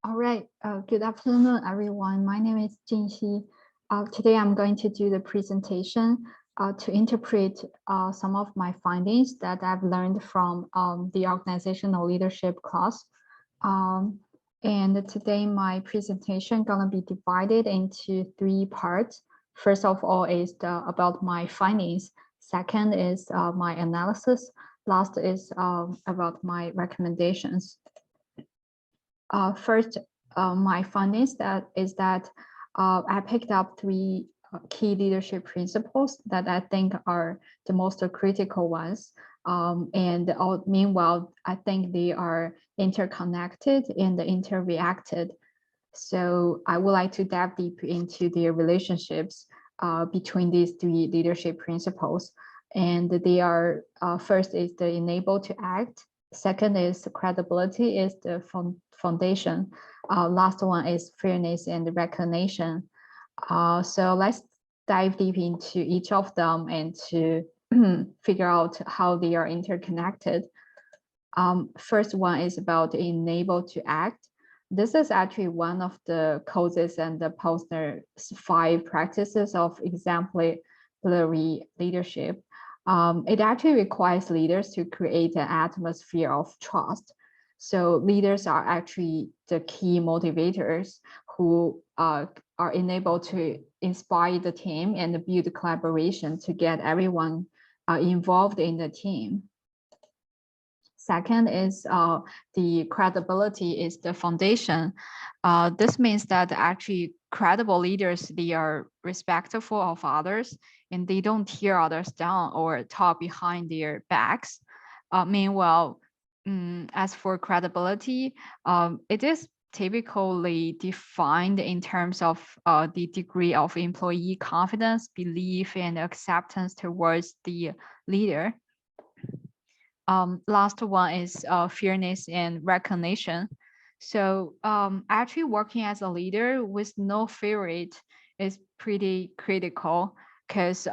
All right. Good afternoon, everyone. My name is Jingxi. Today, I'm going to do the presentation to interpret some of my findings that I've learned from the organizational leadership class. And today, my presentation gonna be divided into 3 parts. First of all is about my findings. Second is my analysis. Last is about my recommendations. First, my findings is that I picked up 3 key leadership principles that I think are the most critical ones. Meanwhile, I think they are interconnected and interreacted. So I would like to dive deep into their relationships between these 3 leadership principles. And they are, first is the enable to act. Second is credibility is the foundation. Last one is fairness and recognition. So let's dive deep into each of them and to figure out how they are interconnected. First one is about enable to act. This is actually one of the causes and the Posner's 5 practices of exemplary leadership. It actually requires leaders to create an atmosphere of trust. So leaders are actually the key motivators who are enabled to inspire the team and build collaboration to get everyone involved in the team. Second is the credibility is the foundation. This means that actually credible leaders, they are respectful of others and they don't tear others down or talk behind their backs. Meanwhile, as for credibility, it is typically defined in terms of the degree of employee confidence, belief, and acceptance towards the leader. Last one is fairness and recognition. So actually working as a leader with no favorite is pretty critical because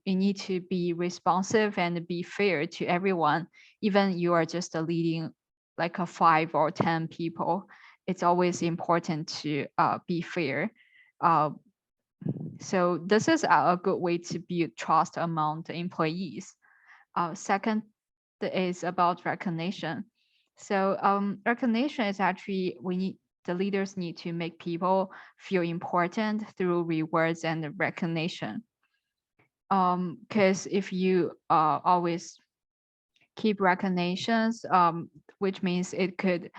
you need to be responsive and be fair to everyone. Even you are just leading like a 5 or 10 people, it's always important to be fair. So this is a good way to build trust among the employees. Second is about recognition. So recognition is actually the leaders need to make people feel important through rewards and recognition. Because if you always keep recognitions, which means it could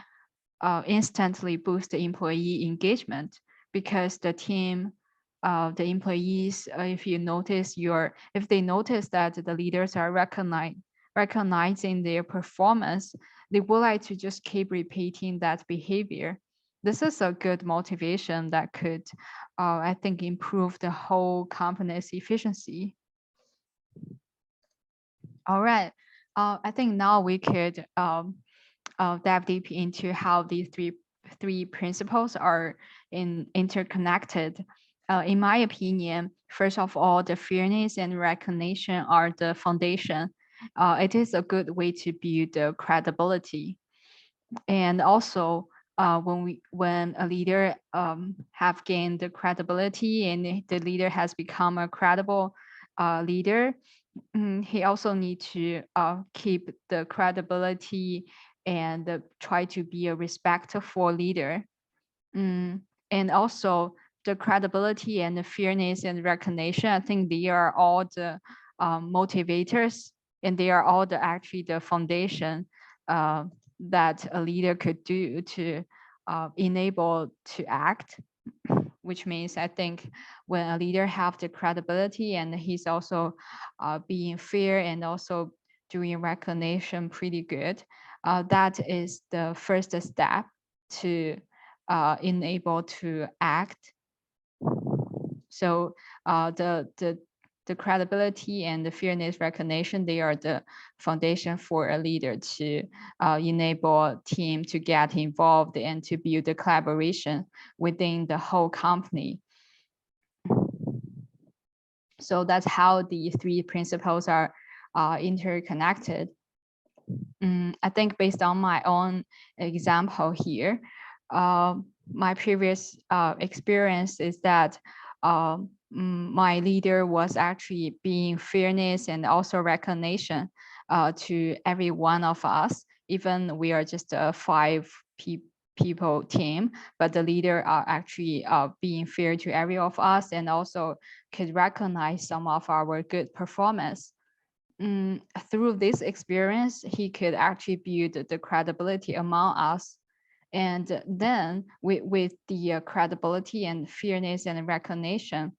instantly boost the employee engagement because the team, the employees, if they notice that the leaders are recognizing their performance, they would like to just keep repeating that behavior. This is a good motivation that could, I think, improve the whole company's efficiency. All right. I think now we could dive deep into how these three principles are interconnected. In my opinion, first of all, the fairness and recognition are the foundation. It is a good way to build the credibility. And also, when a leader have gained the credibility and the leader has become a credible leader, he also need to keep the credibility and try to be a respectful leader. And also the credibility and the fairness and recognition, I think they are all the motivators and they are all actually the foundation that a leader could do to enable to act, which means I think when a leader have the credibility and he's also being fair and also doing recognition pretty good, that is the first step to enable to act. So the credibility and the fairness recognition, they are the foundation for a leader to enable a team to get involved and to build the collaboration within the whole company. So that's how the 3 principles are interconnected. I think based on my own example here, my previous experience is that my leader was actually being fairness and also recognition to every one of us, even we are just a people team, but the leader are actually being fair to every of us and also could recognize some of our good performance. Through this experience, he could actually build the credibility among us. And then with the credibility and fairness and recognition,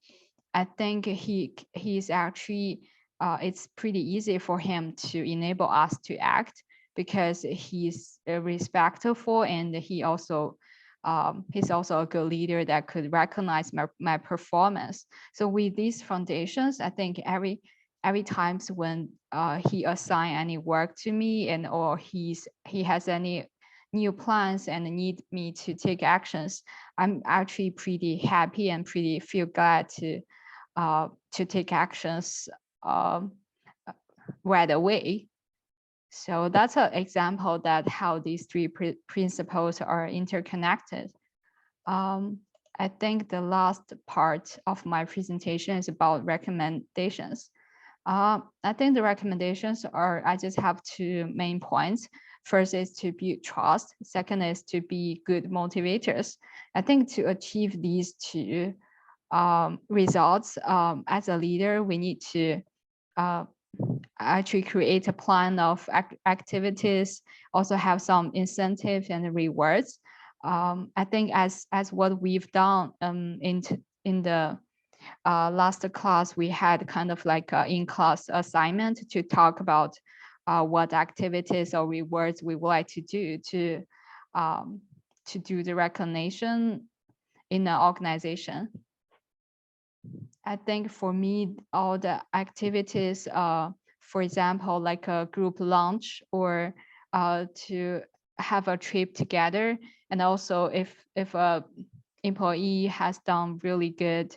I think he's actually it's pretty easy for him to enable us to act because he's respectful and he's also a good leader that could recognize my performance. So with these foundations, I think every times when he assign any work to me and or he has any new plans and need me to take actions, I'm actually pretty happy and pretty feel glad to take actions um, right away. So that's an example that how these three principles are interconnected. I think the last part of my presentation is about recommendations. I think the recommendations are, I just have two main points. First is to build trust. Second is to be good motivators. I think to achieve these two results, as a leader, we need to actually create a plan of activities, also have some incentives and rewards. I think as what we've done in the last class, we had kind of like an in-class assignment to talk about what activities or rewards we would like to do to do the recognition in an organization. I think for me, all the activities, for example, like a group lunch or to have a trip together, and also if a employee has done really good,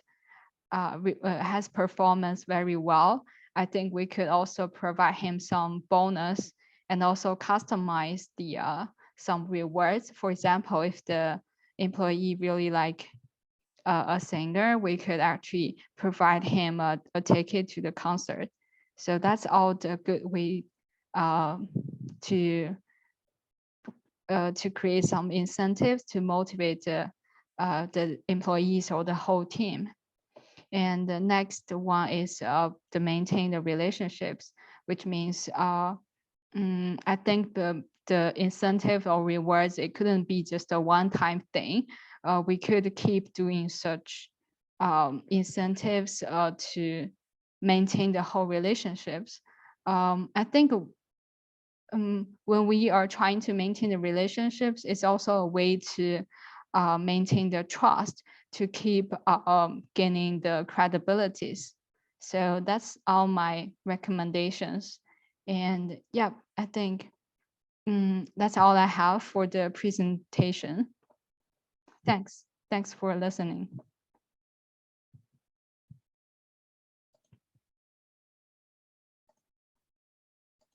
has performance very well, I think we could also provide him some bonus and also customize the some rewards. For example, if the employee really like a singer, we could actually provide him a ticket to the concert. So that's all the good way to create some incentives to motivate the employees or the whole team. And the next one is to maintain the relationships, which means I think the incentive or rewards, it couldn't be just a one-time thing. We could keep doing such incentives to maintain the whole relationships. I think when we are trying to maintain the relationships, it's also a way to maintain the trust, to keep gaining the credibilities. So that's all my recommendations. And yeah, I think that's all I have for the presentation. Thanks for listening.